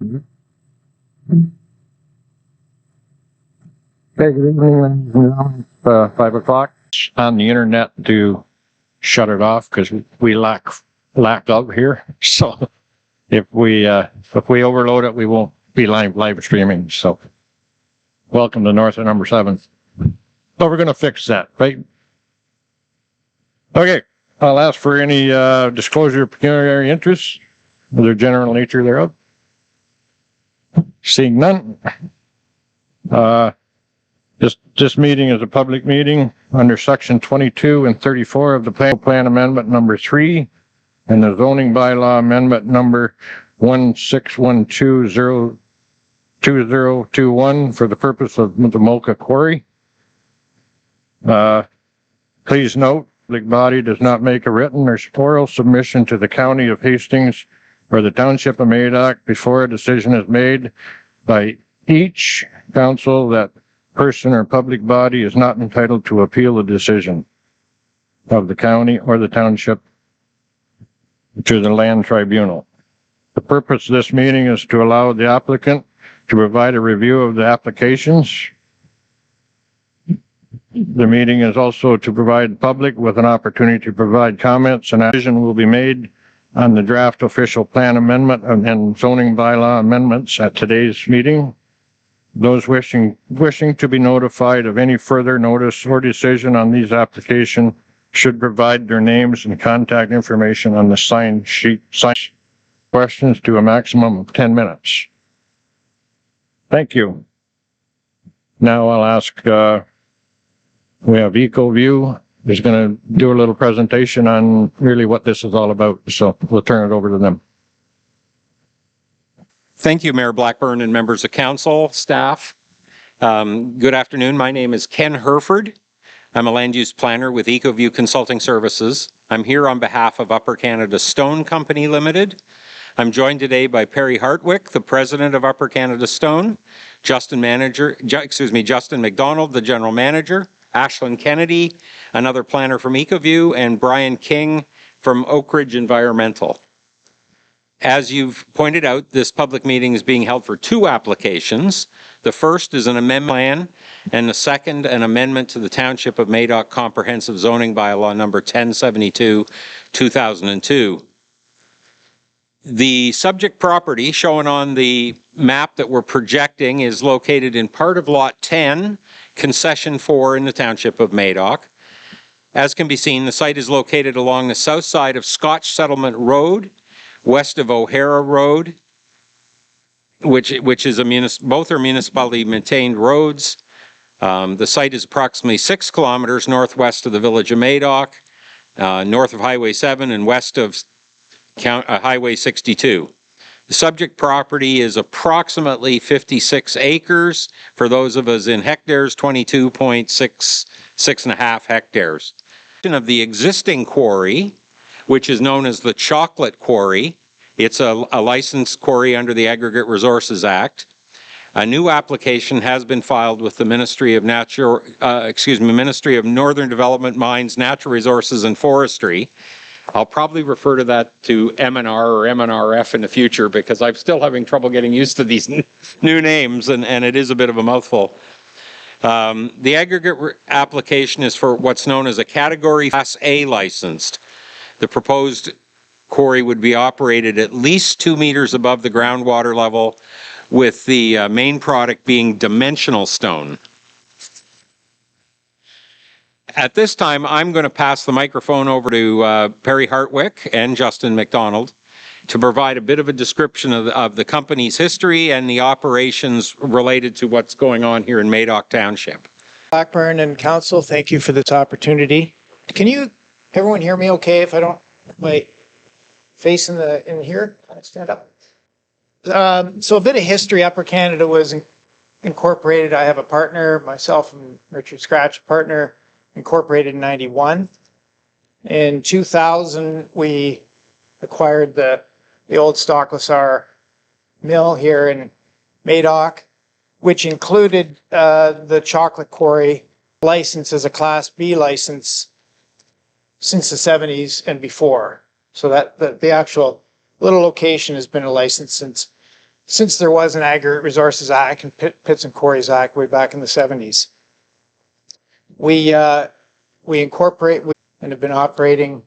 Okay, good evening, ladies and gentlemen. 5 o'clock on the internet to shut it off because we lack of here. So if we overload it, we won't be live streaming. So welcome to North of number 7. But we're going to fix that, right? Okay, I'll ask for any disclosure of pecuniary interests, their general nature thereof. Seeing none. This meeting is a public meeting under section 22 and 34 of the plan amendment number 3 and the zoning bylaw amendment number 16122021 for the purpose of the Mocha Quarry. Please note, the body does not make a written or oral submission to the County of Hastings or the Township of Madoc before a decision is made by each council. That person or public body is not entitled to appeal a decision of the county or the township to the land tribunal. The purpose of this meeting is to allow the applicant to provide a review of the applications. The meeting is also to provide the public with an opportunity to provide comments, and a decision will be made on the draft official plan amendment and zoning bylaw amendments at today's meeting. Those wishing to be notified of any further notice or decision on these applications should provide their names and contact information on the sign sheet. Questions to a maximum of 10 minutes. Thank you. Now I'll ask, we have EcoView is going to do a little presentation on really what this is all about. So we'll turn it over to them. Thank you, Mayor Blackburn and members of council, staff. Good afternoon. My name is Ken Herford. I'm a land use planner with EcoView Consulting Services. I'm here on behalf of Upper Canada Stone Company Limited. I'm joined today by Perry Hartwick, the president of Upper Canada Stone, Justin McDonald, the general manager, Ashlyn Kennedy, another planner from EcoView, and Brian King from Oak Ridge Environmental. As you've pointed out, this public meeting is being held for 2 applications. The first is an amendment plan, and the second, an amendment to the Township of Madoc Comprehensive Zoning Bylaw number 1072/2002. The subject property shown on the map that we're projecting is located in part of Lot 10, Concession 4 in the Township of Madoc. As can be seen, the site is located along the south side of Scotch Settlement Road, west of O'Hara Road, which is both are municipally maintained roads. The site is approximately 6 kilometers northwest of the village of Madoc, north of Highway 7 and west of Highway 62. The subject property is approximately 56 acres. For those of us in hectares, 22.665 hectares. Of the existing quarry, which is known as the Chocolate Quarry. It's a licensed quarry under the Aggregate Resources Act. A new application has been filed with the Ministry of Northern Development, Mines, Natural Resources and Forestry. I'll probably refer to that to MNR or MNRF in the future because I'm still having trouble getting used to these new names, and it is a bit of a mouthful. The aggregate application is for what's known as a Category Class A licensed. The proposed quarry would be operated at least 2 meters above the groundwater level, with the main product being dimensional stone. At this time, I'm going to pass the microphone over to Perry Hartwick and Justin McDonald to provide a bit of a description of the company's history and the operations related to what's going on here in Madoc Township. Blackburn and council, thank you for this opportunity. Can everyone hear me okay if I don't my face in here? Can I stand up? So a bit of history. Upper Canada was incorporated. I have a partner, myself and Richard Scratch, a partner, incorporated in 91. In 2000, we acquired the old Stocklesar mill here in Madoc, which included the chocolate quarry license as a Class B license since the 70s and before. So that the actual little location has been a license since since there was an Aggregate Resources Act and Pits and Quarries Act way back in the 70s. We incorporate and have been operating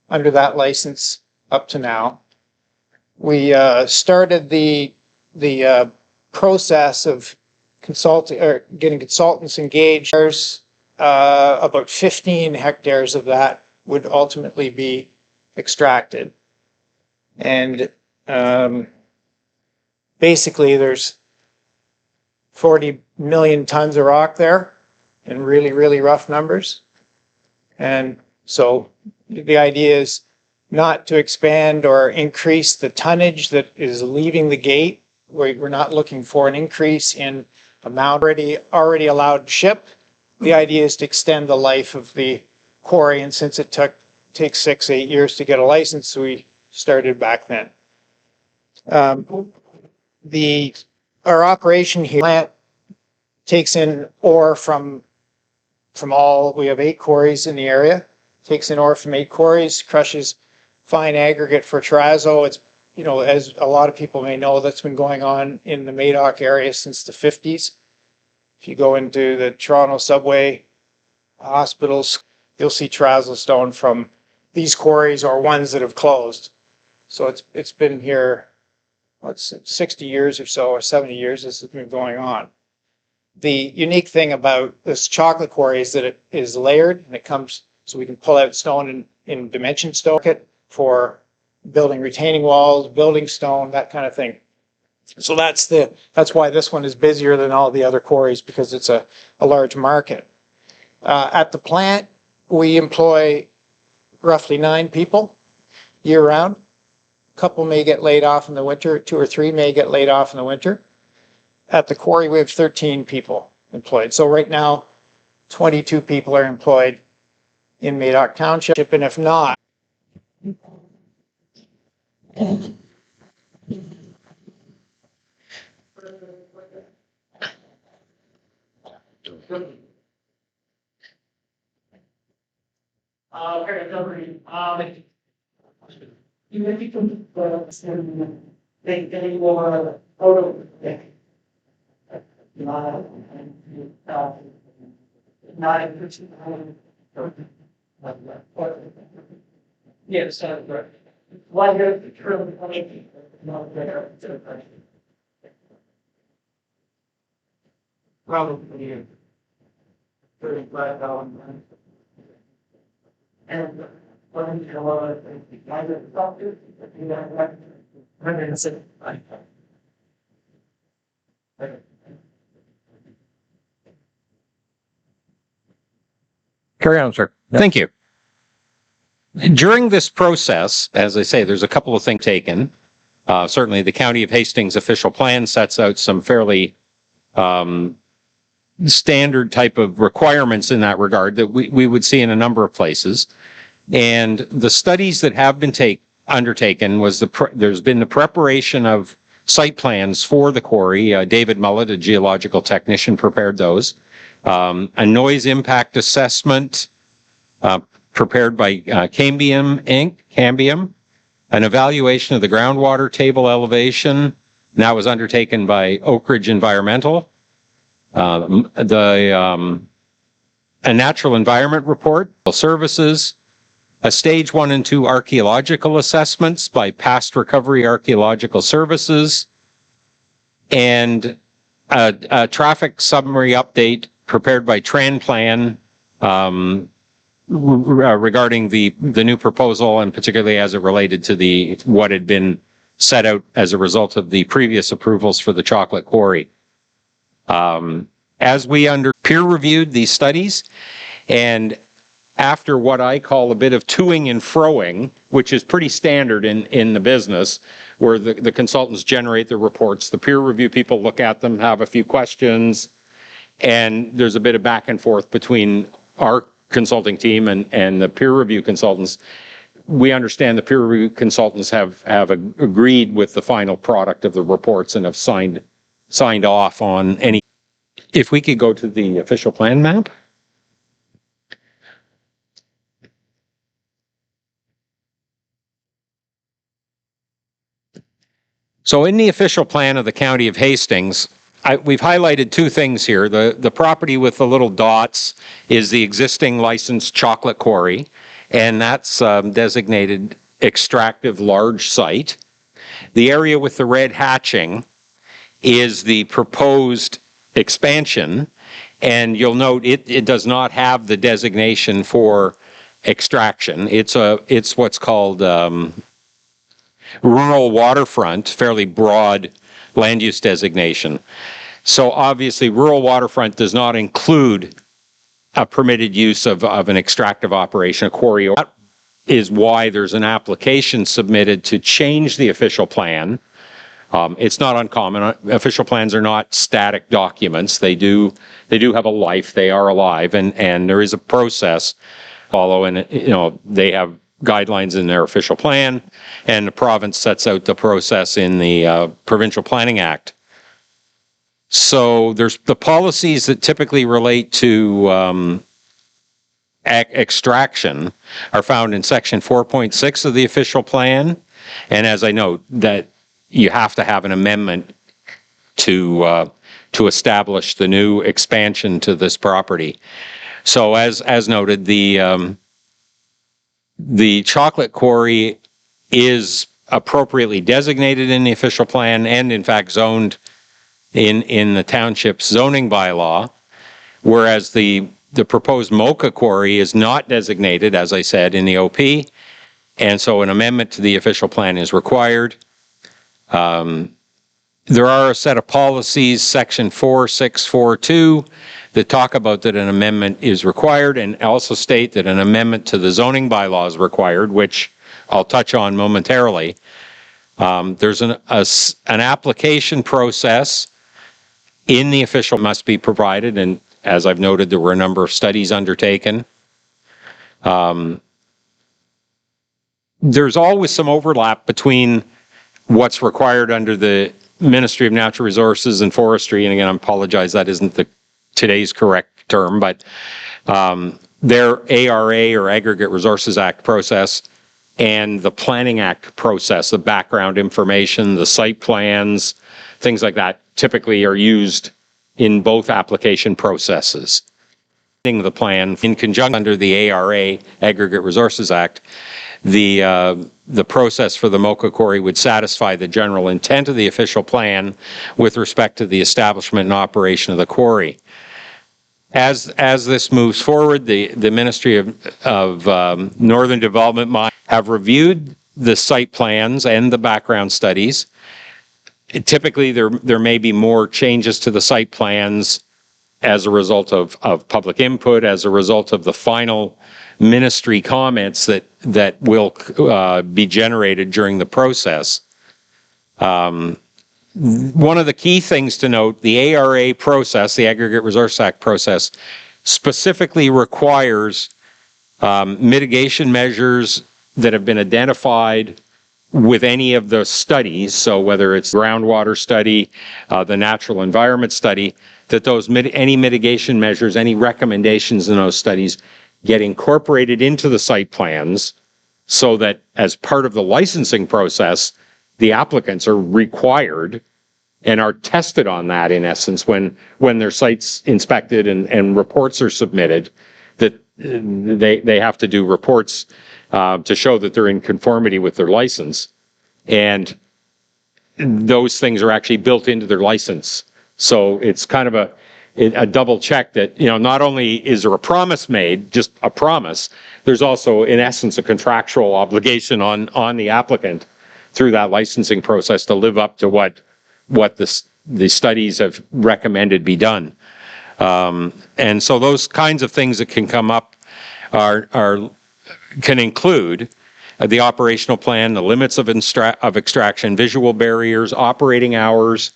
under that license up to now. We started the process of consulting or getting consultants engaged. About 15 hectares of that would ultimately be extracted. And basically there's 40 million tons of rock there in really, really rough numbers. And so the idea is not to expand or increase the tonnage that is leaving the gate. We're not looking for an increase in amount already allowed to ship. The idea is to extend the life of the quarry, and since it takes 6-8 years to get a license, we started back then. Our operation here plant takes in ore from we have 8 quarries in the area, takes in ore from 8 quarries, crushes fine aggregate for terrazzo. It's, you know, as a lot of people may know, that's been going on in the Madoc area since the 50s. If you go into the Toronto subway hospitals, you'll see terrazzo stone from these quarries or ones that have closed. So it's been here, what's it, 60 years or so, or 70 years this has been going on. The unique thing about this chocolate quarry is that it is layered, and it comes, so we can pull out stone in dimension stone for building retaining walls, building stone, that kind of thing. So that's why this one is busier than all the other quarries, because it's a large market. At the plant, we employ roughly 9 people year round. A couple may get laid off in the winter, 2 or 3 may get laid off in the winter. At the quarry, we have 13 people employed. So right now, 22 people are employed in Madoc Township, and if not, Yes, right. Why you're probably $35. And when you go I just talked to you know, I said, Carry on, sir. Thank you. During this process, as I say, there's a couple of things taken. Certainly the County of Hastings official plan sets out some fairly standard type of requirements in that regard that we would see in a number of places. And the studies that have been undertaken was there's been the preparation of site plans for the quarry. David Mullet, a geological technician, prepared those. A noise impact assessment prepared by Cambium Inc., Cambium. An evaluation of the groundwater table elevation, and that was undertaken by Oak Ridge Environmental. A natural environment report, services, a stage 1 and 2 archaeological assessments by Past Recovery Archaeological Services, and a traffic summary update prepared by TranPlan regarding the new proposal, and particularly as it related to what had been set out as a result of the previous approvals for the chocolate quarry. As we peer reviewed these studies, and after what I call a bit of toing and froing, which is pretty standard in the business, where the consultants generate the reports, the peer review people look at them, have a few questions, and there's a bit of back and forth between our consulting team and the peer review consultants. We understand the peer review consultants have agreed with the final product of the reports and have signed off on any. If we could go to the official plan map. So in the official plan of the County of Hastings, we've highlighted two things here. The property with the little dots is the existing licensed chocolate quarry, and that's designated extractive large site. The area with the red hatching is the proposed expansion, and you'll note it does not have the designation for extraction. It's what's called rural waterfront, fairly broad land use designation. So obviously rural waterfront does not include a permitted use of an extractive operation, a quarry. That is why there's an application submitted to change the official plan. It's not uncommon. Official plans are not static documents. They do have a life. They are alive, and there is a process to follow. And they have guidelines in their official plan, and the province sets out the process in the Provincial Planning Act. So there's the policies that typically relate to extraction are found in section 4.6 of the official plan, and as I note, that you have to have an amendment to establish the new expansion to this property. So as noted, the chocolate quarry is appropriately designated in the official plan and in fact zoned in the township's zoning bylaw, whereas the proposed Mocha quarry is not designated, as I said, in the OP, and so an amendment to the official plan is required. There are a set of policies, section 4642, that talk about that an amendment is required, and also state that an amendment to the zoning bylaw is required, which I'll touch on momentarily. There's an application process in the official must be provided, and as I've noted, there were a number of studies undertaken. There's always some overlap between what's required under the Ministry of Natural Resources and Forestry, and again, I apologize, that isn't today's correct term, but their ARA, or Aggregate Resources Act process, and the Planning Act process, the background information, the site plans, things like that, typically are used in both application processes. The plan in conjunction under the ARA, Aggregate Resources Act, the process for the Mocha quarry would satisfy the general intent of the official plan with respect to the establishment and operation of the quarry. As this moves forward, the Ministry of Northern Development have reviewed the site plans and the background studies. Typically, there may be more changes to the site plans as a result of public input, as a result of the final ministry comments that will be generated during the process. One of the key things to note, the ARA process, the Aggregate Resource Act process, specifically requires mitigation measures that have been identified with any of the studies, so whether it's groundwater study, the natural environment study, that any mitigation measures, any recommendations in those studies get incorporated into the site plans, so that as part of the licensing process, the applicants are required and are tested on that, in essence, when their site's inspected and reports are submitted, that they have to do reports to show that they're in conformity with their license. And those things are actually built into their license. So it's kind of a double check that, not only is there a promise made, just a promise, there's also, in essence, a contractual obligation on the applicant through that licensing process to live up to what the studies have recommended be done. And so those kinds of things that can come up can include the operational plan, the limits of extraction, visual barriers, operating hours,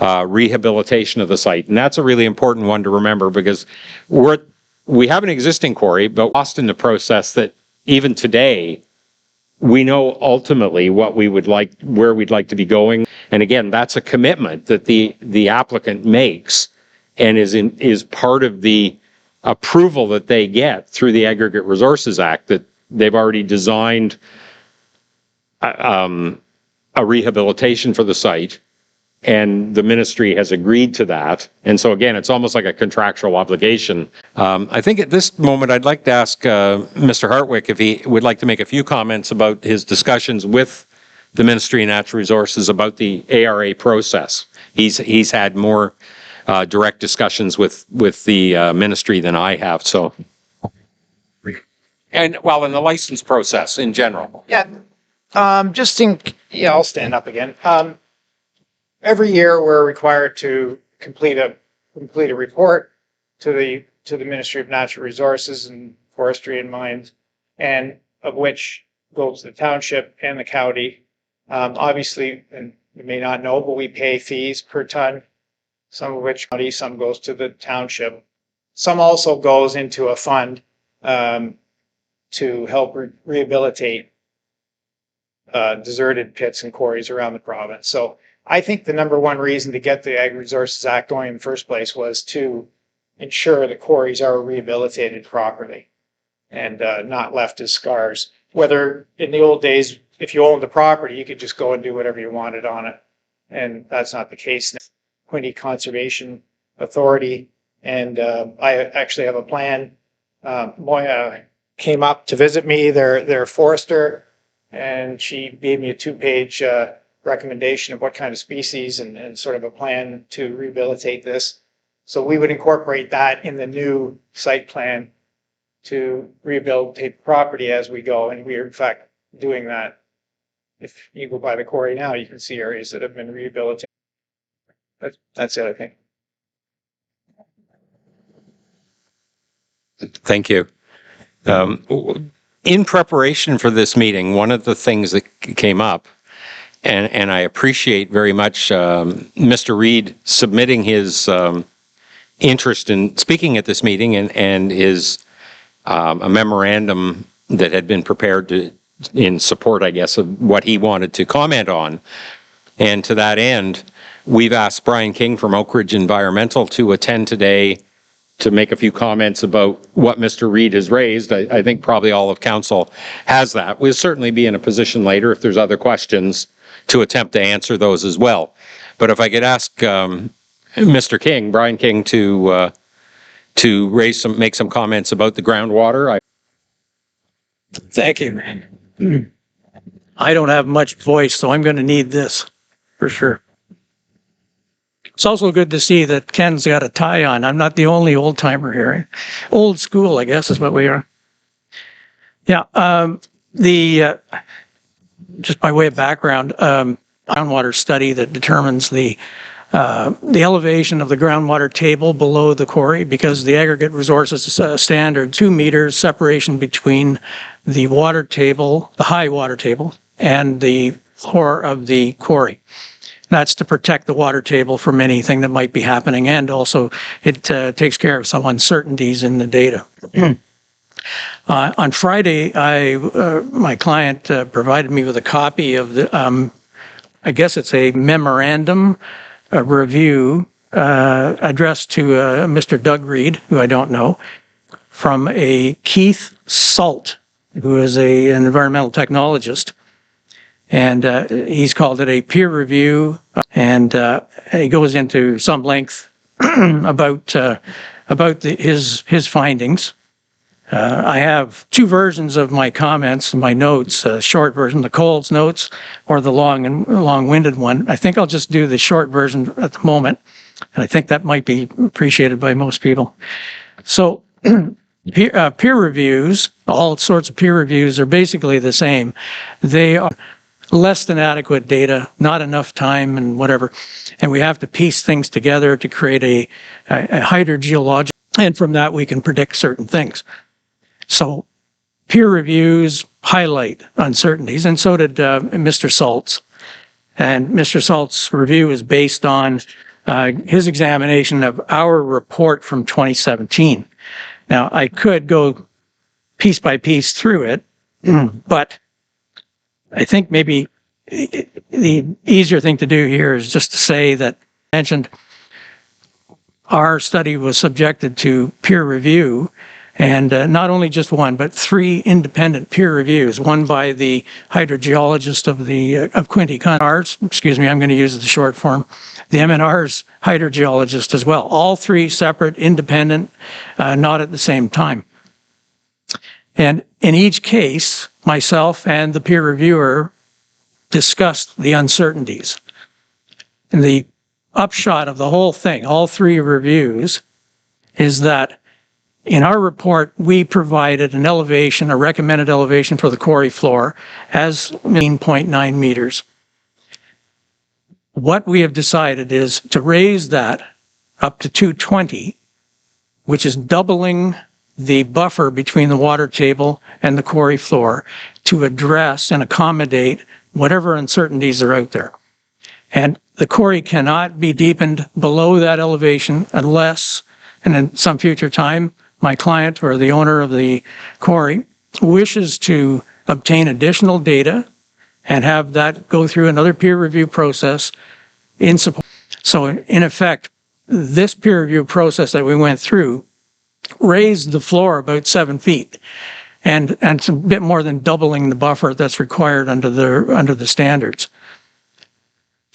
rehabilitation of the site. And that's a really important one to remember, because we have an existing quarry, but lost in the process that even today, we know ultimately what we would like, where we'd like to be going. And again, that's a commitment that the applicant makes and is part of the approval that they get through the Aggregate Resources Act, that they've already designed a a rehabilitation for the site, and the ministry has agreed to that. And so again, it's almost like a contractual obligation. I think at this moment, I'd like to ask Mr. Hartwick if he would like to make a few comments about his discussions with the Ministry of Natural Resources about the ARA process. He's had more direct discussions with the ministry than I have. So, and well, in the license process in general. Yeah. I'll stand up again. Every year we're required to complete a report to the Ministry of Natural Resources and Forestry and Mines, and of which goes to the township and the county. Obviously, and you may not know, but we pay fees per ton, some of which county, some goes to the township. Some also goes into a fund to help rehabilitate deserted pits and quarries around the province. So I think the number one reason to get the Ag Resources Act going in the first place was to ensure the quarries are rehabilitated properly and not left as scars. Whether in the old days, if you owned the property, you could just go and do whatever you wanted on it. And that's not the case now. Quinte Conservation Authority, and I actually have a plan. Moya came up to visit me, their forester, and she gave me a 2-page recommendation of what kind of species and sort of a plan to rehabilitate this. So we would incorporate that in the new site plan to rehabilitate the property as we go. And we are in fact doing that. If you go by the quarry now, you can see areas that have been rehabilitated. That's it, I think. Thank you. In preparation for this meeting, one of the things that came up, and I appreciate very much Mr. Reid submitting his interest in speaking at this meeting and his a memorandum that had been prepared in support, I guess, of what he wanted to comment on. And to that end, we've asked Brian King from Oak Ridge Environmental to attend today to make a few comments about what Mr. Reid has raised. I think probably all of council has that. We'll certainly be in a position later, if there's other questions, to attempt to answer those as well. But if I could ask Mr. King, Brian King, to make some comments about the groundwater. Thank you. I don't have much voice, so I'm going to need this for sure. It's also good to see that Ken's got a tie on. I'm not the only old timer here. Old school, I guess, is what we are. Yeah. Just by way of background, groundwater study that determines the elevation of the groundwater table below the quarry, because the aggregate resources standard 2 meters separation between the water table, the high water table, and the floor of the quarry. That's to protect the water table from anything that might be happening, and also it takes care of some uncertainties in the data. On Friday, my client provided me with a copy of the, I guess it's a memorandum, a review addressed to Mr. Doug Reid, who I don't know, from a Keith Salt, who is an environmental technologist. And he's called it a peer review, and he goes into some length about his findings. I have 2 versions of my comments, my notes, short version, the Coles notes, or the long-winded one. I think I'll just do the short version at the moment, and I think that might be appreciated by most people. So peer reviews, all sorts of peer reviews, are basically the same. They are less than adequate data, not enough time and whatever, and we have to piece things together to create a hydrogeologic, and from that we can predict certain things. So peer reviews highlight uncertainties, and so did Mr. Salt's. And Mr. Salt's review is based on his examination of our report from 2017. Now, I could go piece by piece through it, but I think maybe the easier thing to do here is just to say that mentioned our study was subjected to peer review, And not only just one, but 3 independent peer reviews, one by the hydrogeologist of Quinte Conars, excuse me, I'm going to use the short form, the MNR's hydrogeologist as well. All 3 separate, independent, not at the same time. And in each case, myself and the peer reviewer discussed the uncertainties. And the upshot of the whole thing, all 3 reviews, is that in our report, we provided an elevation, a recommended elevation for the quarry floor as 0.9 meters. What we have decided is to raise that up to 220, which is doubling the buffer between the water table and the quarry floor to address and accommodate whatever uncertainties are out there. And the quarry cannot be deepened below that elevation unless, and in some future time, my client or the owner of the quarry wishes to obtain additional data and have that go through another peer review process in support. So in effect, this peer review process that we went through raised the floor about 7 feet, and it's a bit more than doubling the buffer that's required under the standards.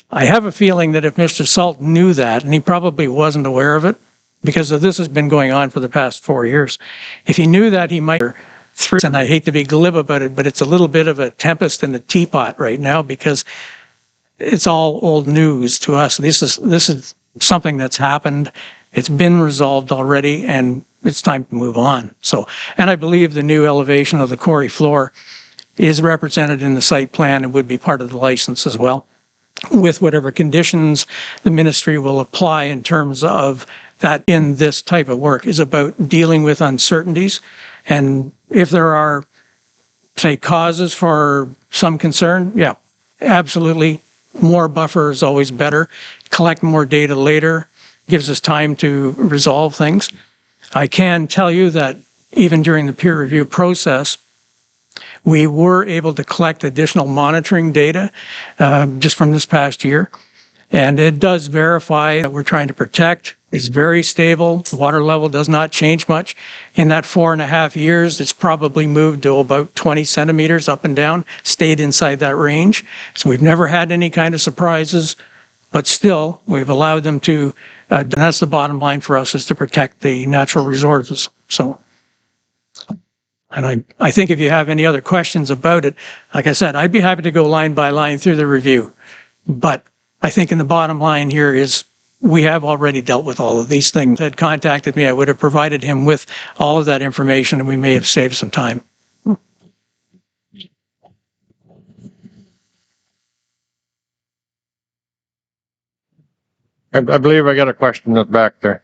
I have a feeling that if Mr. Salt knew that, and he probably wasn't aware of it, because this has been going on for the past 4 years. If he knew that, he might, and I hate to be glib about it, but it's a little bit of a tempest in the teapot right now because it's all old news to us. This is something that's happened. It's been resolved already, and it's time to move on. So, and I believe the new elevation of the quarry floor is represented in the site plan and would be part of the license as well, with whatever conditions the ministry will apply in terms of that in this type of work is about dealing with uncertainties. And if there are, say, causes for some concern, yeah, absolutely. More buffer is always better. Collect more data later gives us time to resolve things. I can tell you that even during the peer review process, we were able to collect additional monitoring data just from this past year. And it does verify that we're trying to protect. It's very stable. The water level does not change much. In that 4.5 years, it's probably moved to about 20 centimeters up and down, stayed inside that range. So we've never had any kind of surprises, but still we've allowed them to, that's the bottom line for us, is to protect the natural resources. So, and I think if you have any other questions about it, like I said, I'd be happy to go line by line through the review. But I think in the bottom line here is we have already dealt with all of these things. Had contacted me, I would have provided him with all of that information, and we may have saved some time. I believe I got a question that's back there.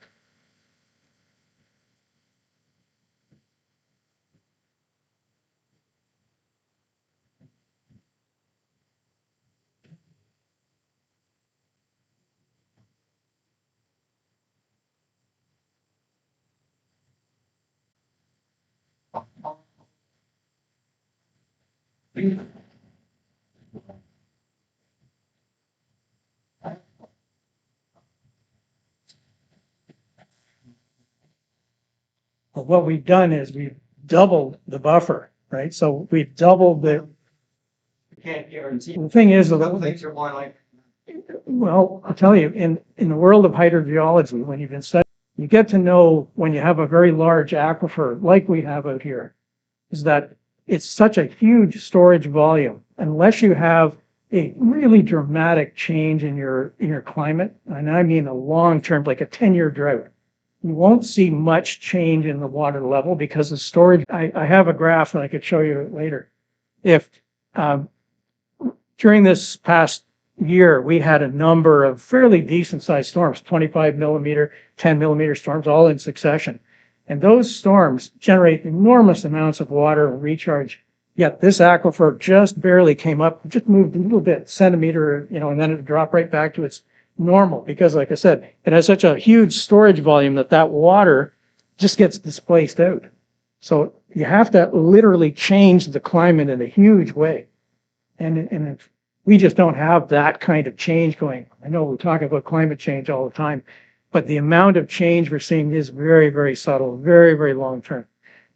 But what we've done is we've doubled the buffer, right? So we've doubled the. Can't guarantee. The thing is, Some things are more like. well, I'll tell you, in the world of hydrogeology, when you've been studying, you get to know when you have a very large aquifer like we have out here, is that it's such a huge storage volume. Unless you have a really dramatic change in your climate, and I mean a long term, like a 10-year drought, you won't see much change in the water level because the storage. I have a graph and I could show you later. If during this past year, we had a number of fairly decent sized storms, 25 millimeter, 10 millimeter storms, all in succession. And those storms generate enormous amounts of water and recharge. Yet this aquifer just barely came up, just moved a little bit, centimeter, and then it dropped right back to its normal. Because like I said, it has such a huge storage volume that water just gets displaced out. So you have to literally change the climate in a huge way. And we just don't have that kind of change going. I know we're talking about climate change all the time, but the amount of change we're seeing is very, very subtle, very, very long term.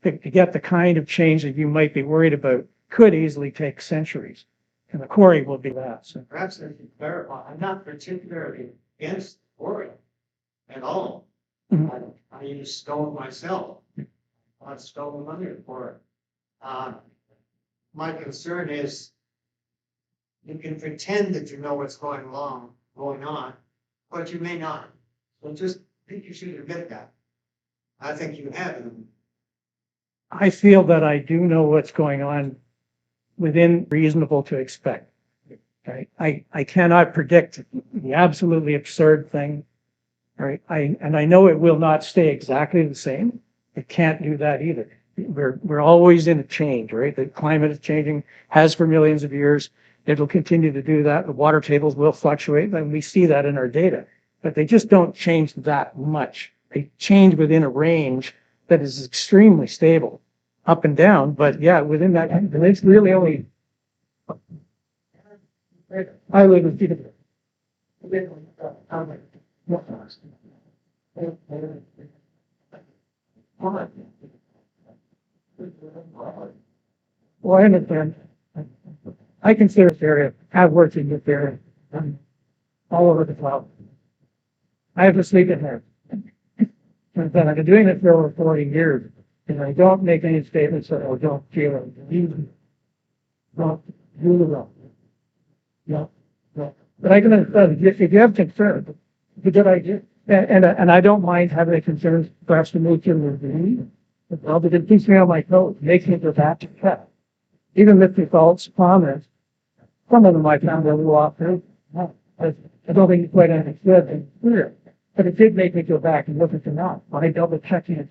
to get the kind of change that you might be worried about could easily take centuries. And the quarry will be that. So Perhaps I should clarify, I'm not particularly against quarry at all. Mhm. I use stone myself. I stone money for it. My concern is you can pretend that you know what's going on, but you may not. So just think you should admit that. I think you have. I feel that I do know what's going on within reasonable to expect. Right? I cannot predict the absolutely absurd thing. Right? I know it will not stay exactly the same. It can't do that either. We're always in a change, right? The climate is changing, has for millions of years. It'll continue to do that. The water tables will fluctuate, and we see that in our data. But they just don't change that much. They change within a range that is extremely stable, up and down. But yeah, within that, it's really only. I live in Peterborough. Well, I understand. I consider this area, have worked in this area, all over the cloud. I have to sleep in there. And I've been doing it for over 40 years, and I don't make any statements that I don't feel it. Not really well. No. But I can understand if you have concerns, it's a good idea. And I don't mind having the concerns, perhaps to move to review. Well, but it keeps me on my toes, makes me go back to check. Even Mr. Salt's comments, some of them I found a little off. I don't think he quite understood and clear. But it did make me go back and look at the map. I double checking it.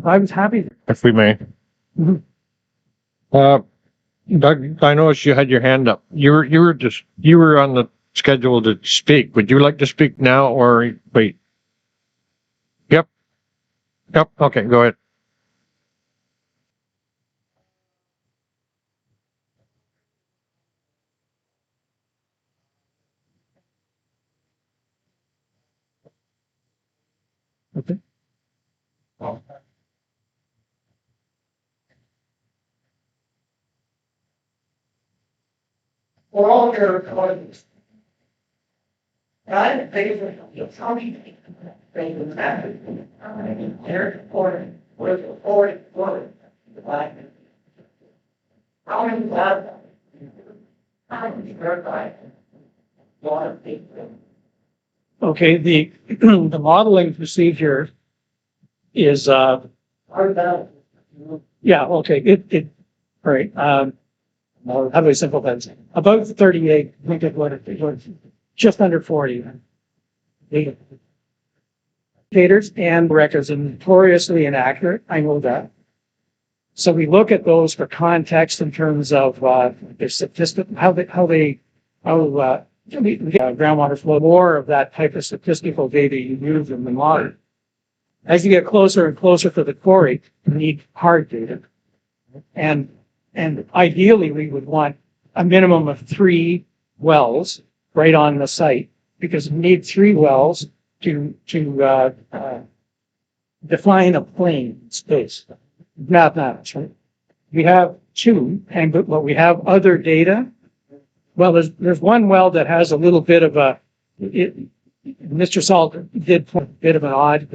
I was happy. If we may. Mhm. Doug, I noticed you had your hand up. You were on the schedule to speak. Would you like to speak now or wait? Yep. Okay, go ahead. Okay. For all your employees. I think it's something they would have to. They're supporting, we're supporting, how many times? How many verify? Lot of people. Okay, the the modeling procedure is How about? yeah, okay, all right, how do I simple that? About 38, I think it was just under 40. The indicators and records are notoriously inaccurate, I know that. So we look at those for context in terms of their statistic, how groundwater flow, more of that type of statistical data you use in the model. As you get closer and closer to the quarry, you need hard data. And ideally, we would want a minimum of 3 wells right on the site, because we need 3 wells to define a plane space. Mathematics, right? We have 2, but we have other data. Well, there's one well that has a little bit of Mr. Salt did put a bit of an odd,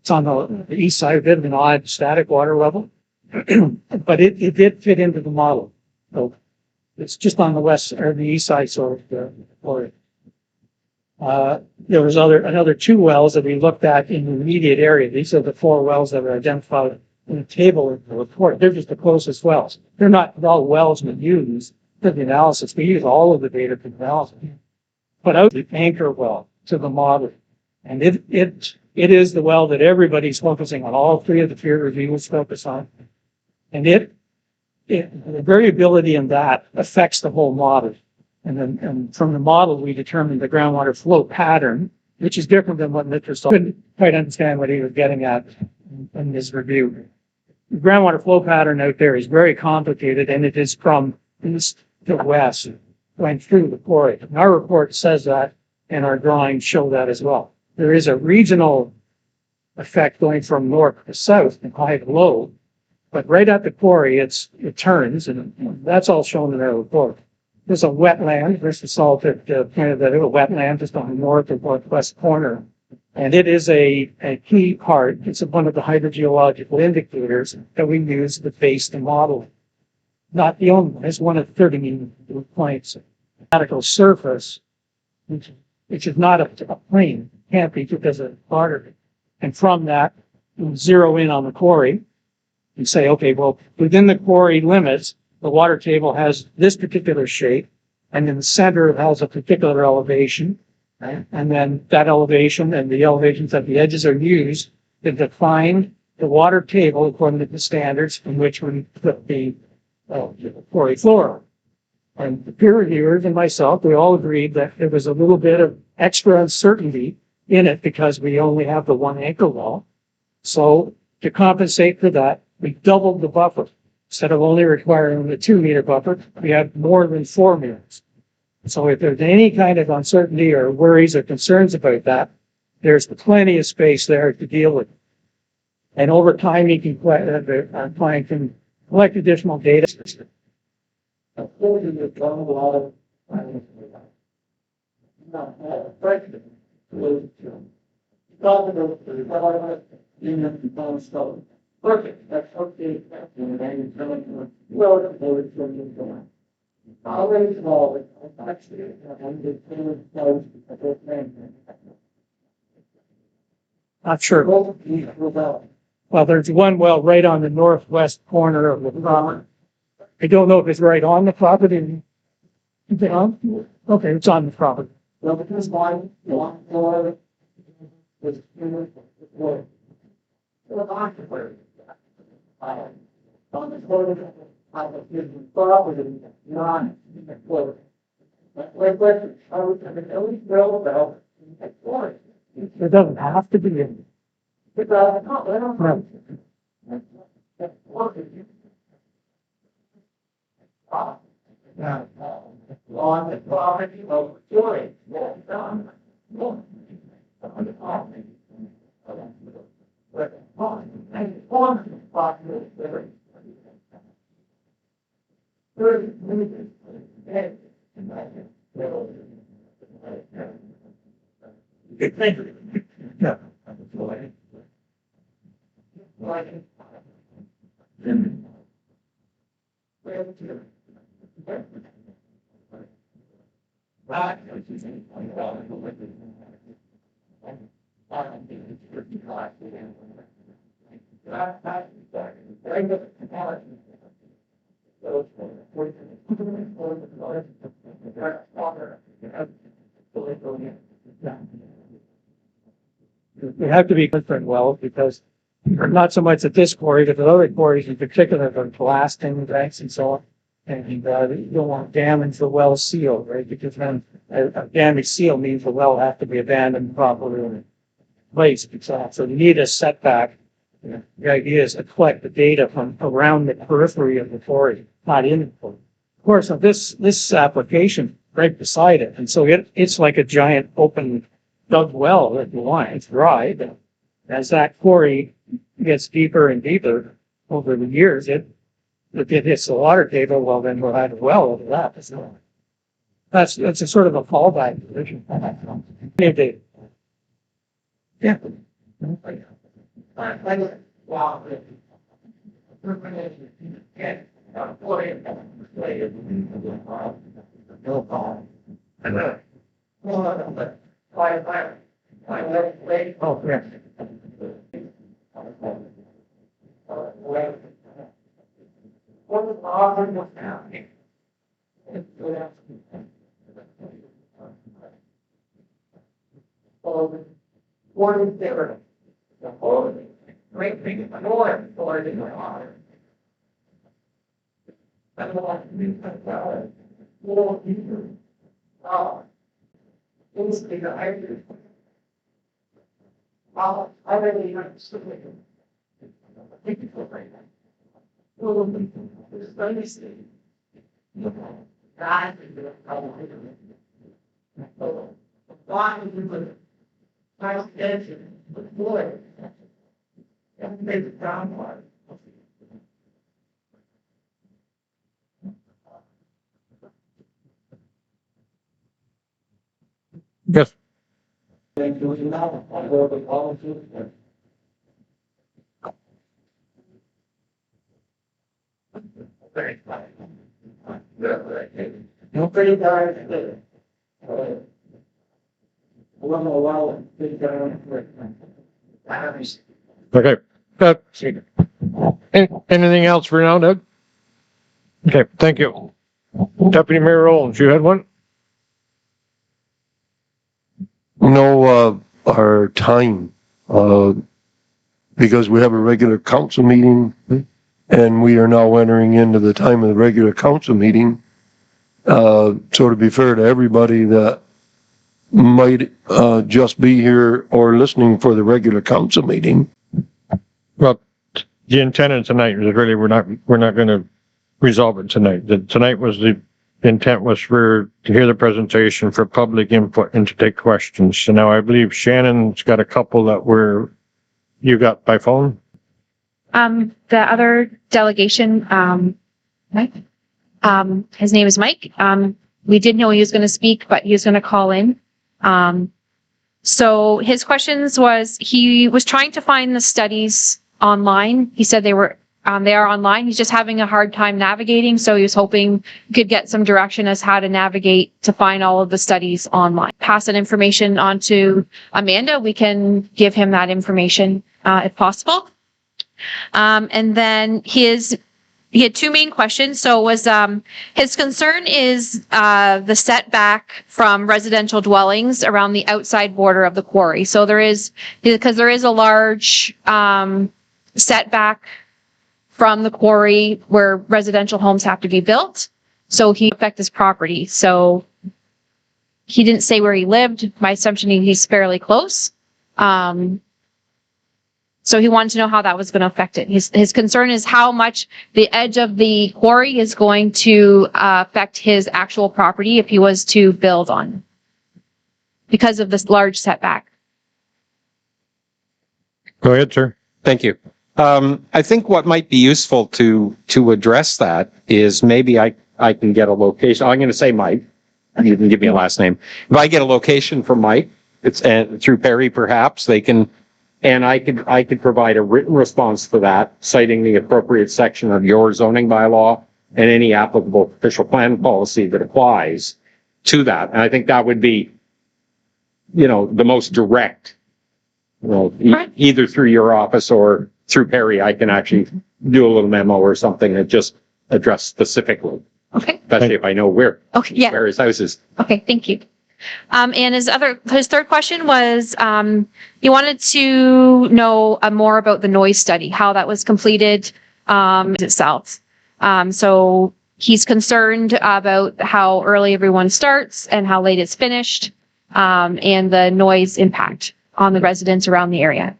it's on the east side, a bit of an odd static water level, but it did fit into the model. So it's just on the west or the east side, sort of, or there was another 2 wells that we looked at in the immediate area. These are the 4 wells that were identified in the table in the report. They're just the closest wells. They're not all wells we use for the analysis. We use all of the data for the analysis. But out the anchor well to the model. And it is the well that everybody's focusing on. All 3 of the peer reviewers focus on. And the variability in that affects the whole model. And from the model, we determined the groundwater flow pattern, which is different than what Mr. Salt couldn't quite understand what he was getting at in his review. The groundwater flow pattern out there is very complicated, and it is from east to west, going through the quarry. And our report says that, and our drawings show that as well. There is a regional effect going from north to south and high to low. But right at the quarry, it turns, and that's all shown in our report. There's a wetland, there's the salt that pointed that a wetland just on the north or northwest corner. And it is a key part. It's one of the hydrogeological indicators that we use to base the model. Not the only one, it's one of 30 points. Vertical surface, which is not a plane, can't be because of water. And from that, we zero in on the quarry and say, okay, well, within the quarry limits, the water table has this particular shape, and in the center it has a particular elevation. Right? And then that elevation and the elevations at the edges are used to define the water table according to the standards from which we put the quarry floor. And the peer reviewers and myself, we all agreed that there was a little bit of extra uncertainty in it because we only have the one anchor wall. So to compensate for that, we doubled the buffer. Instead of only requiring the 2 meter buffer, we had more than 4 meters. So if there's any kind of uncertainty or worries or concerns about that, there's plenty of space there to deal with. And over time, you can our client can collect additional data. Perfect. That's okay. Not sure. Well, there's one well right on the northwest corner of the property. I don't know if it's right on the property. Is it on? Okay, it's on the property. Well, because one, it doesn't have to be in. On the property of Joy. You have to be concerned well because not so much at this quarry, but at other quarries in particular, for blasting banks and so on. And you don't want to damage the well seal, right? Because then a damaged seal means the well has to be abandoned properly in place. So you need a setback. The idea is to collect the data from around the periphery of the quarry, not in the quarry. Of course, this application right beside it, and so it's like a giant open dug well that you want. It's dry, but as that quarry gets deeper and deeper over the years, if it hits the water table, well, then we'll have a well over that. So that's a sort of a fallback position. Yeah. Oh, yeah. What is there? The whole great big north or the water. That's what I mean. More deeper. Things like the hydrogen. I really understood it. Thank you for bringing that. Well, it's very steady. God is the problem. Why do you put my attention with boy? Yes. Okay. Anything else for now, Doug? Okay, thank you. Deputy Mayor Owens, you had one? No, our time, because we have a regular council meeting and we are now entering into the time of the regular council meeting. So to be fair to everybody that might, just be here or listening for the regular council meeting, Well, the intent of tonight is really, we're not gonna resolve it tonight. Tonight was the intent was to hear the presentation, for public input and to take questions. So now I believe Shannon's got a couple that you got by phone? The other delegation, his name is Mike. We did know he was going to speak, but he was going to call in. So his questions he was trying to find the studies online. He said they are online. He's just having a hard time navigating. So he was hoping he could get some direction as how to navigate to find all of the studies online. Pass that information on to Amanda. We can give him that information, if possible. And then he had two main questions. So his concern is the setback from residential dwellings around the outside border of the quarry. So because there is a large setback from the quarry where residential homes have to be built. So he affect his property. So he didn't say where he lived. My assumption he's fairly close. So he wanted to know how that was going to affect it. His concern is how much the edge of the quarry is going to affect his actual property if he was to build on, because of this large setback. Go ahead, sir. Thank you. I think what might be useful to address that is maybe I can get a location. I'm going to say Mike. You can give me a last name. If I get a location from Mike, it's through Perry, perhaps they can, and I could provide a written response for that, citing the appropriate section of your zoning bylaw and any applicable official plan policy that applies to that. And I think that would be, the most direct. Right. Either through your office or through Perry, I can actually do a little memo or something that just address specifically, Okay. especially if I know where his house is. Okay. Thank you. And his third question was, he wanted to know more about the noise study, how that was completed, itself. So he's concerned about how early everyone starts and how late it's finished, and the noise impact on the residents around the area.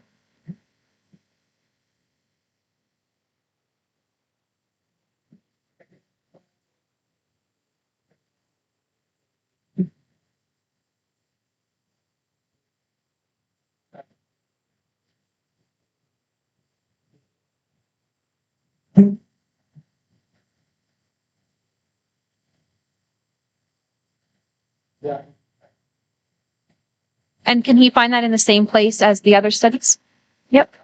Yeah. And can he find that in the same place as the other studies? Yep.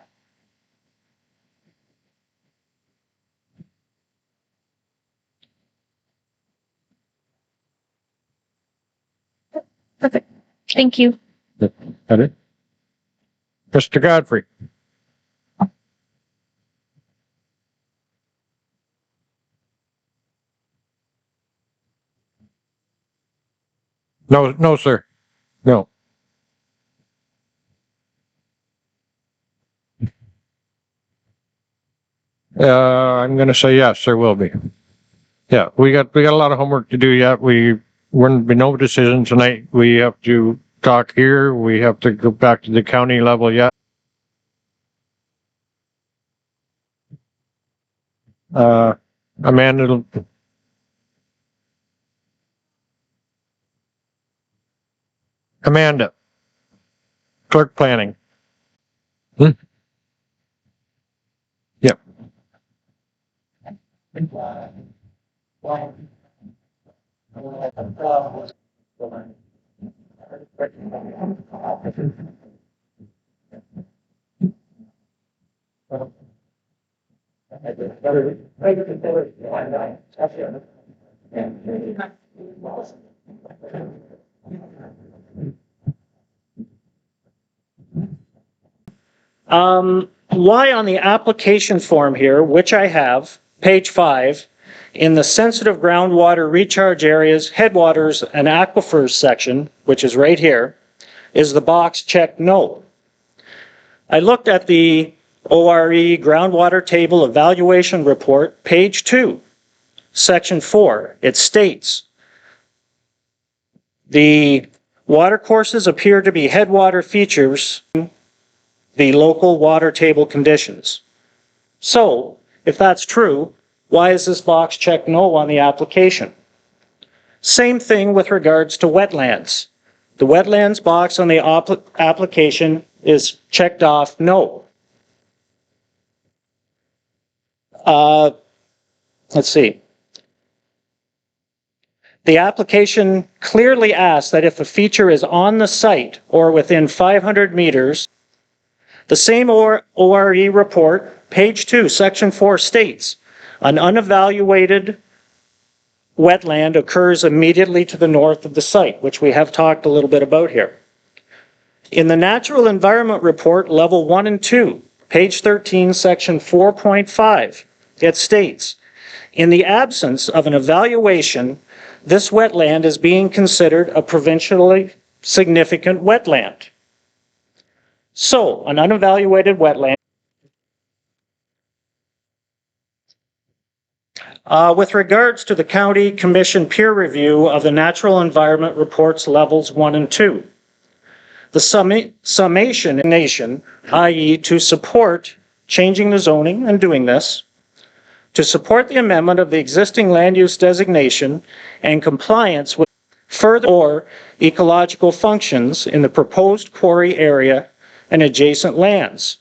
Perfect. Thank you. Got it? Mr. Godfrey. No, sir. No. I'm gonna say yes, there will be. Yeah, we got a lot of homework to do yet. We're gonna be no decision tonight. We have to talk here. We have to go back to the county level yet. Amanda, clerk planning. Why on the application form here, which I have, page 5, in the sensitive groundwater recharge areas, headwaters, and aquifers section, which is right here, is the box checked no? I looked at the ORE groundwater table evaluation report, page 2, section 4. It states, the water courses appear to be headwater features, the local water table conditions. So, if that's true, why is this box checked no on the application? Same thing with regards to wetlands. The wetlands box on the application is checked off no. Let's see. The application clearly asks that if a feature is on the site or within 500 meters, the same ORE report, page 2, section 4 states, an unevaluated wetland occurs immediately to the north of the site, which we have talked a little bit about here. In the Natural Environment Report, level 1 and 2, page 13, section 4.5, it states, in the absence of an evaluation, this wetland is being considered a provincially significant wetland. So, an unevaluated wetland. With regards to the County Commission peer review of the Natural Environment Reports levels 1 and 2, the summation nation, i.e. to support changing the zoning and doing this, to support the amendment of the existing land use designation and compliance with further or ecological functions in the proposed quarry area and adjacent lands.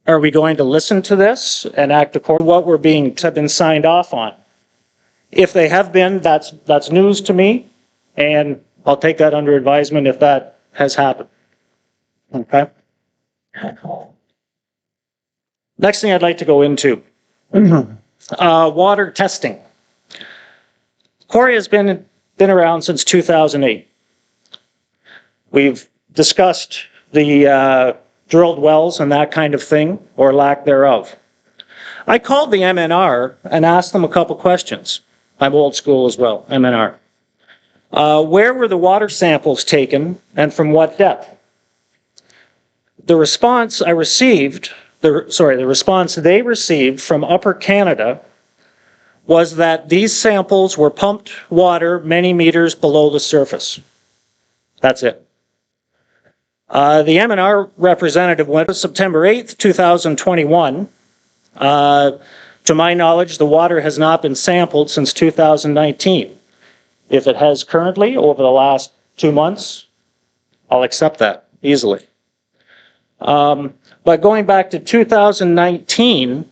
Are we going to listen to this and act according to what have been signed off on? If they have been, that's news to me, and I'll take that under advisement if that has happened. Okay. Next thing I'd like to go into, water testing. Quarry has been around since 2008. We've discussed the drilled wells and that kind of thing, or lack thereof. I called the MNR and asked them a couple questions. I'm old school as well, MNR. Where were the water samples taken and from what depth? The response I received, the response they received from Upper Canada was that these samples were pumped water many meters below the surface. That's it. The MNR representative went on September 8th, 2021. To my knowledge, the water has not been sampled since 2019. If it has currently over the last 2 months, I'll accept that easily. But going back to 2019,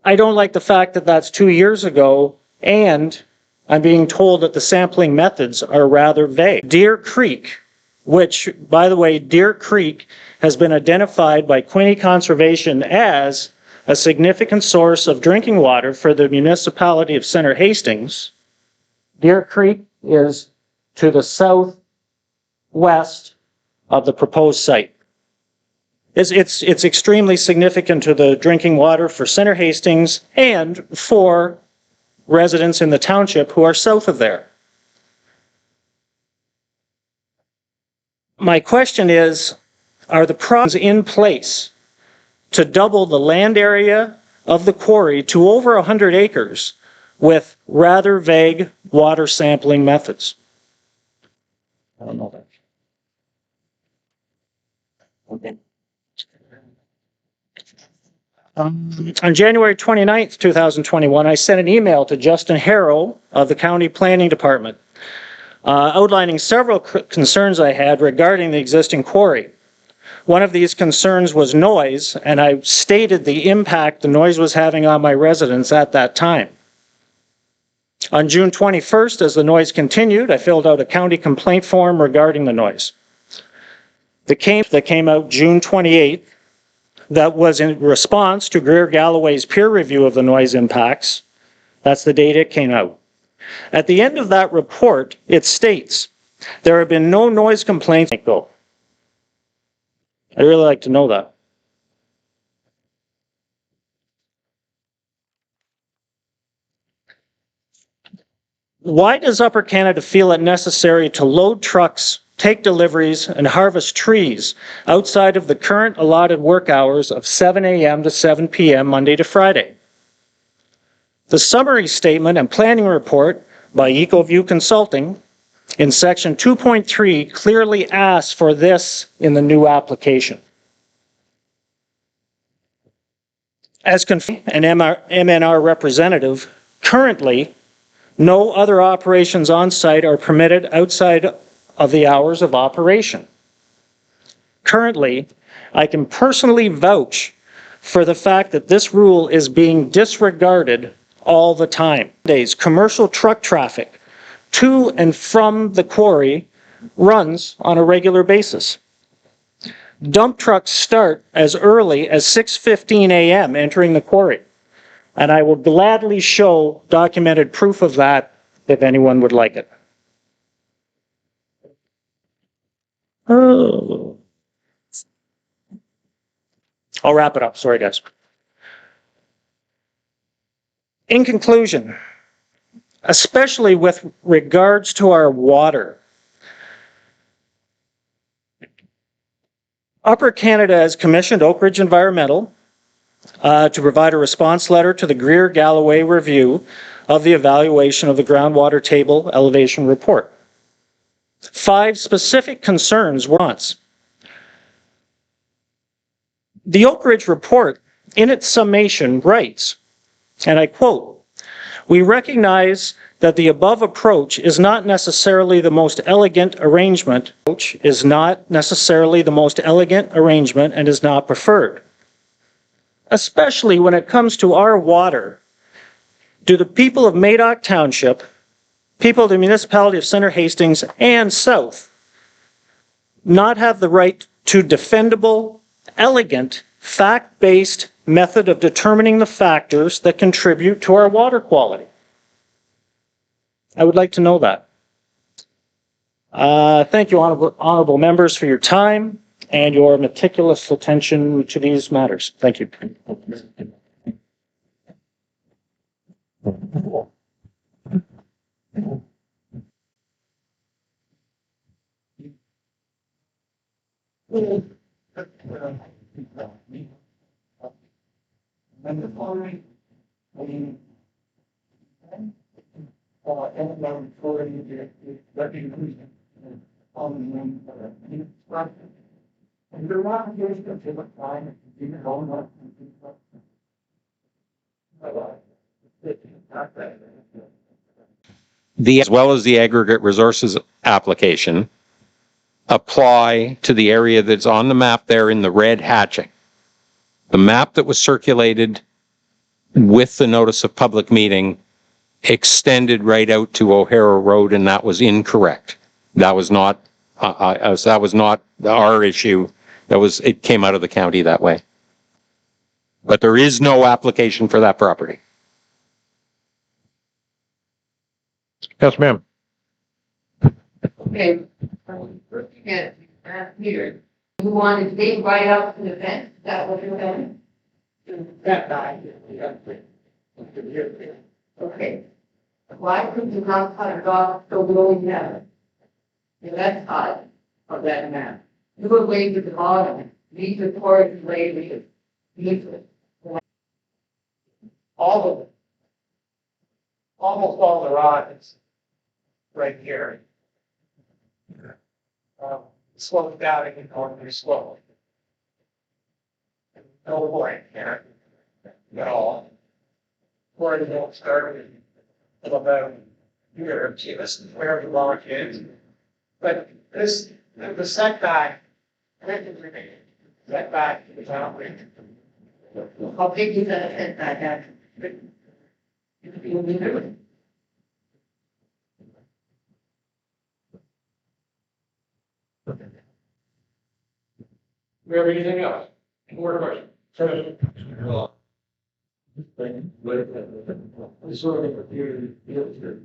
I don't like the fact that that's 2 years ago, and I'm being told that the sampling methods are rather vague. Deer Creek, which, by the way, Deer Creek has been identified by Quinte Conservation as a significant source of drinking water for the municipality of Center Hastings. Deer Creek is to the southwest of the proposed site. It's extremely significant to the drinking water for Center Hastings and for residents in the township who are south of there. My question is, are the problems in place to double the land area of the quarry to over 100 acres with rather vague water sampling methods? I don't know that. Okay. On January 29th, 2021, I sent an email to Justin Harrow of the County Planning Department outlining several concerns I had regarding the existing quarry. One of these concerns was noise, and I stated the impact the noise was having on my residents at that time. On June 21st, as the noise continued, I filled out a county complaint form regarding the noise. That came out June 28th, that was in response to Greer Galloway's peer review of the noise impacts. That's the date it came out. At the end of that report, it states, there have been no noise complaints. I'd really like to know that. Why does Upper Canada feel it necessary to load trucks, take deliveries, and harvest trees outside of the current allotted work hours of 7 a.m. to 7 p.m. Monday to Friday? The summary statement and planning report by EcoView Consulting in section 2.3 clearly asks for this in the new application. As confirmed, an MNR representative, currently, no other operations on site are permitted outside of the hours of operation. Currently, I can personally vouch for the fact that this rule is being disregarded all the time. Commercial truck traffic to and from the quarry runs on a regular basis. Dump trucks start as early as 6:15 a.m. entering the quarry, and I will gladly show documented proof of that if anyone would like it. Oh. I'll wrap it up. Sorry, guys. In conclusion, especially with regards to our water, Upper Canada has commissioned Oak Ridge Environmental to provide a response letter to the Greer Galloway review of the evaluation of the groundwater table elevation report. 5 specific concerns were on. The Oak Ridge report, in its summation, writes, and I quote, "We recognize that the above approach is not necessarily the most elegant arrangement, and is not preferred. Especially when it comes to our water, do the people of Madoc Township, people of the municipality of Centre Hastings and South, not have the right to defendable, elegant, fact-based method of determining the factors that contribute to our water quality?" I would like to know that. Thank you, honorable members, for your time and your meticulous attention to these matters. Thank you. As well as the aggregate resources application, apply to the area that's on the map there in the red hatching. The map that was circulated with the notice of public meeting extended right out to O'Hara Road, and that was incorrect. That was not our issue. It came out of the county that way. But there is no application for that property. Yes, ma'am. Okay, looking at that here, you want to dig right up to the fence, is that what you're saying? That guy. Okay. Why couldn't you not cut it off so we only have it? The left side of that map. You go way to the bottom, these are towards later, these are. All of it. Almost all the rods right here. Slow down and going very slowly. No point here at all. Where the hill started about here, this is where the rock is. But the setback Right back to the town. How big is that fence back at? We have anything else? More questions? This sort of appeared to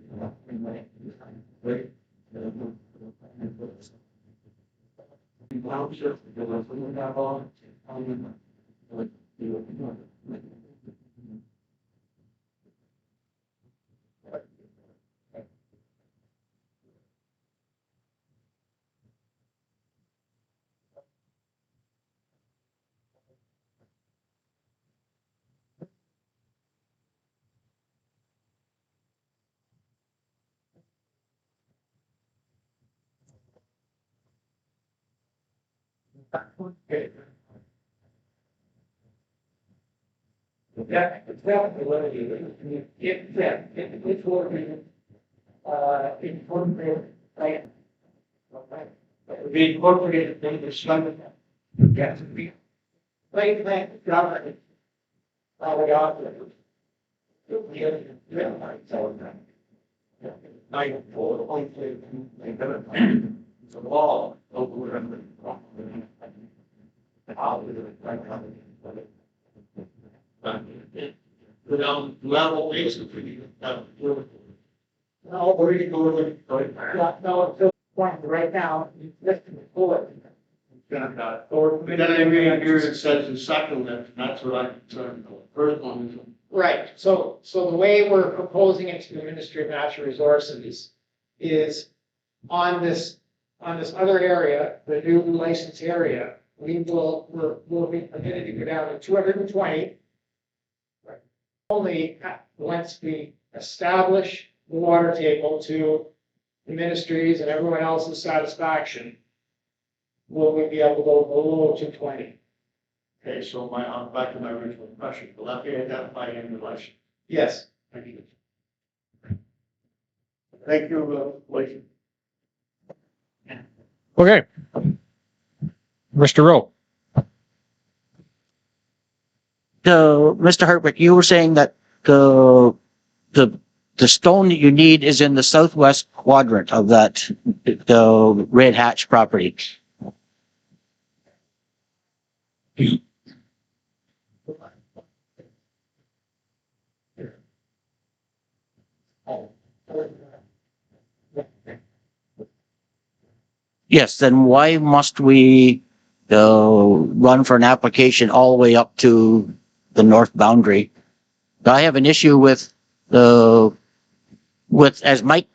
Yeah, it's definitely what it is. It's for incorporated plan. Be incorporated in the slum. Yes. Play plan, government. How we operate. Nine four, point two, the law, local government. Without level basically. No, where you go with it? No, it's point right now, just to pull it. Or then I read here it says the second lift, that's what I'm concerned about. First one is. Right, so the way we're proposing it to the Ministry of Natural Resources is on this other area, the new license area, we'll be permitted to go down to 220. Only once we establish the water table to the ministries and everyone else's satisfaction, will we be able to go below 220. Okay, so I'm back to my original question. Will that be identified in the license? Yes. Thank you. Thank you, Blake. Okay. Mr. Rowe. Mr. Hartwick, you were saying that the stone that you need is in the southwest quadrant of that, the Red Hatch property. Yes, then why must we run for an application all the way up to the north boundary? I have an issue with as Mike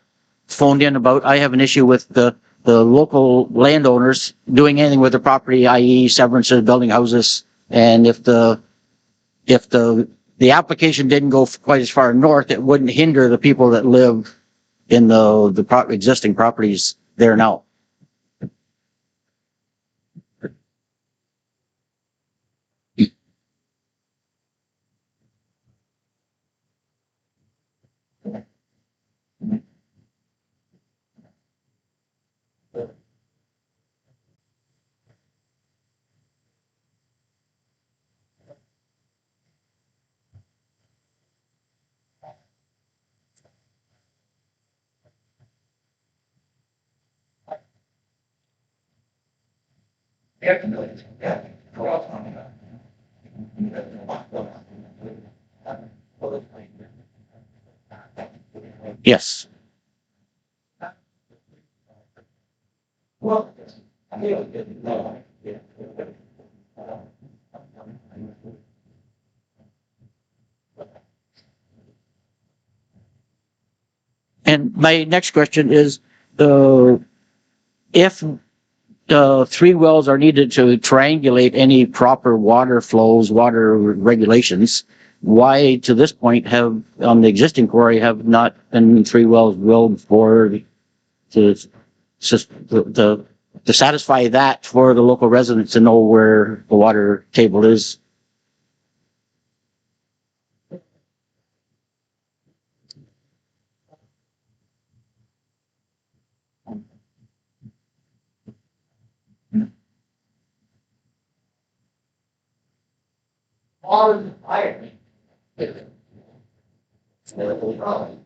phoned in about, I have an issue with the local landowners doing anything with their property, i.e. severances, building houses. And if the application didn't go quite as far north, it wouldn't hinder the people that live in the existing properties there now. Yes. Well, And my next question is, if three wells are needed to triangulate any proper water flows, water regulations, why to this point have, on the existing quarry, have not been three wells drilled to satisfy that for the local residents to know where the water table is? all of the fire. It's never a problem.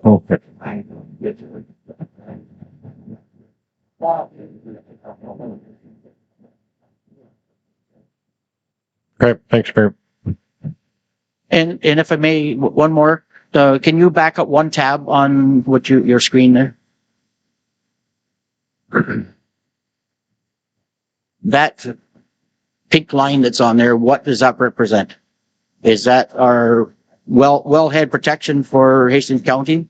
Okay. Okay, thanks, Mayor. And if I may, one more, can you back up one tab on what your screen there? That pink line that's on there, what does that represent? Is that our wellhead protection for Hastings County?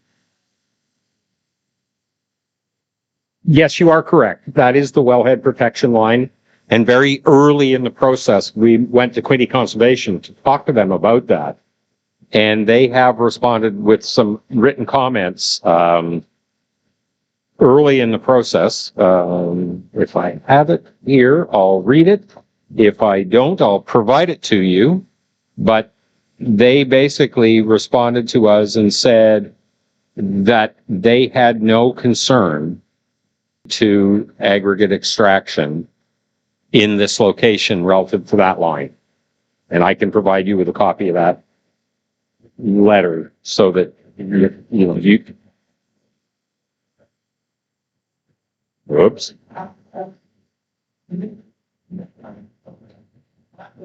Yes, you are correct. That is the wellhead protection line. And very early in the process, we went to Quinte Conservation to talk to them about that. And they have responded with some written comments early in the process. If I have it here, I'll read it. If I don't, I'll provide it to you. But they basically responded to us and said that they had no concern to aggregate extraction in this location relative to that line. And I can provide you with a copy of that letter so that you whoops.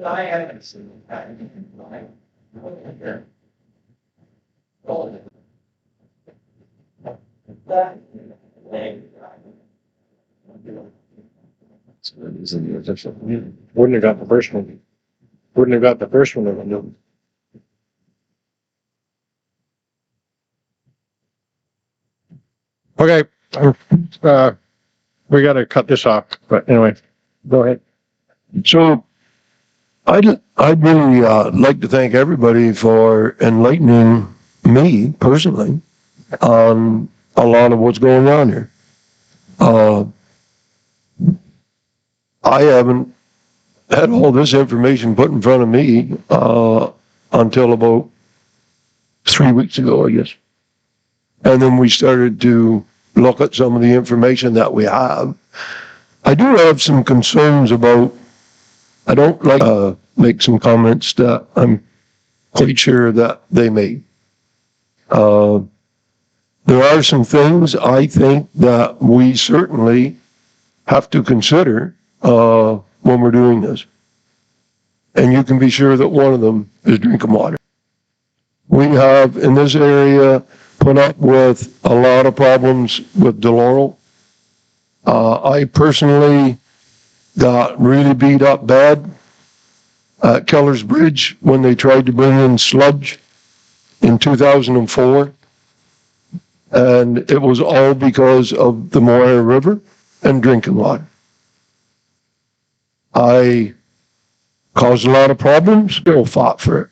I haven't seen that. Wouldn't have got the first one. Wouldn't have got the first one if I knew. Okay, we gotta cut this off, but anyway, go ahead. So I'd really like to thank everybody for enlightening me personally on a lot of what's going on here. I haven't had all this information put in front of me until about 3 weeks ago, I guess. And then we started to look at some of the information that we have. I do have some concerns about, I don't like to make some comments that I'm quite sure that they made. There are some things I think that we certainly have to consider when we're doing this. And you can be sure that one of them is drinking water. We have in this area put up with a lot of problems with DeLaurel. I personally got really beat up bad at Keller's Bridge when they tried to bring in sludge in 2004. And it was all because of the Moira River and drinking water. I caused a lot of problems, still fought for it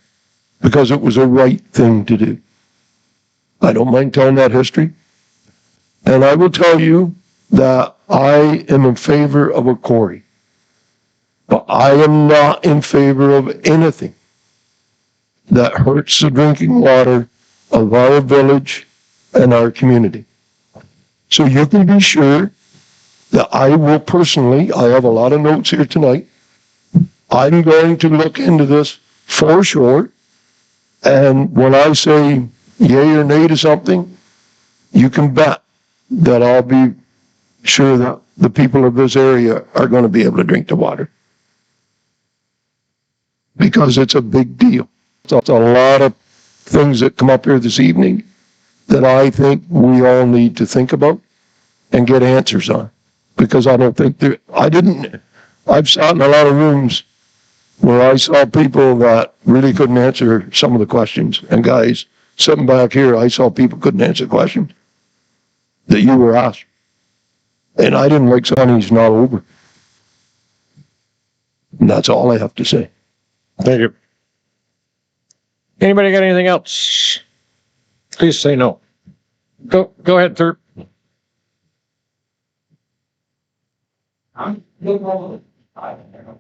because it was a right thing to do. I don't mind telling that history. And I will tell you that I am in favor of a quarry. But I am not in favor of anything that hurts the drinking water of our village and our community. So you can be sure that I will personally, I have a lot of notes here tonight, I'm going to look into this for sure. And when I say yay or nay to something, you can bet that I'll be sure that the people of this area are going to be able to drink the water. Because it's a big deal. It's a lot of things that come up here this evening that I think we all need to think about and get answers on. Because I don't think I've sat in a lot of rooms where I saw people that really couldn't answer some of the questions. And guys, sitting back here, I saw people couldn't answer questions that you were asked. And I didn't like Sonny's not over. And that's all I have to say. Thank you. Anybody got anything else? Please say no. Go ahead, Thurp. I'm looking over. I don't know.